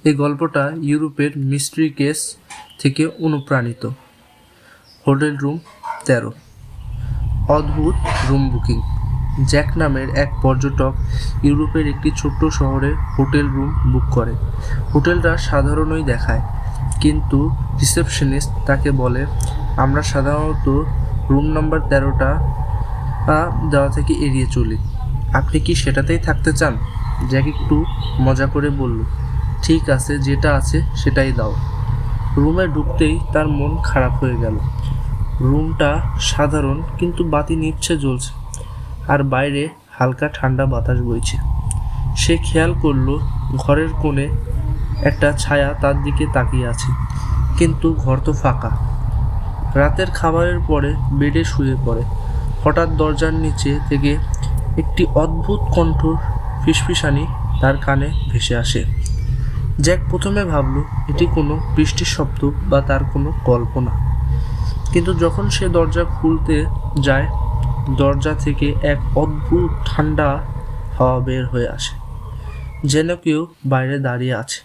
এই গল্পটা ইউরোপের মিস্ট্রি কেস থেকে অনুপ্রাণিত। Hotel room 13। অদ্ভুত রুম বুকিং। জ্যাক নামের এক পর্যটক ইউরোপের একটি ছোট্ট শহরে হোটেল রুম বুক করে। হোটেলটা সাধারণই দেখায়, কিন্তু রিসেপশনিস্ট তাকে বলে, আমরা সাধারণত রুম নাম্বার 13টা দেওয়া থেকে এড়িয়ে চলি। আপনি কি সেটাতেই থাকতে চান? জ্যাক একটু মজা করে বলল, ঠিক আছে, যেটা আছে সেটাই দাও। রুমে ঢুকতেই তার মন খারাপ হয়ে গেল। রুমটা সাধারণ, কিন্তু বাতি নিভছে জ্বলছে, আর বাইরে হালকা ঠান্ডা বাতাস বইছে। সে খেয়াল করলো ঘরের কোণে একটা ছায়া তার দিকে তাকিয়ে আছে, কিন্তু ঘর তো ফাঁকা। রাতের খাবারের পরে বেডে শুয়ে পড়ে। হঠাৎ দরজার নিচে থেকে একটি অদ্ভুত কণ্ঠ ফিসফিসানি তার কানে ভেসে আসে। জ্যাক প্রথমে ভাবল এটি কোনো বৃষ্টির শব্দ বা তার কোনো কল্পনা, কিন্তু যখন সে দরজা খুলতে যায়, দরজা থেকে এক অদ্ভুত ঠান্ডা হাওয়া বের হয়ে আসে, যেন কেউ বাইরে দাঁড়িয়ে আছে।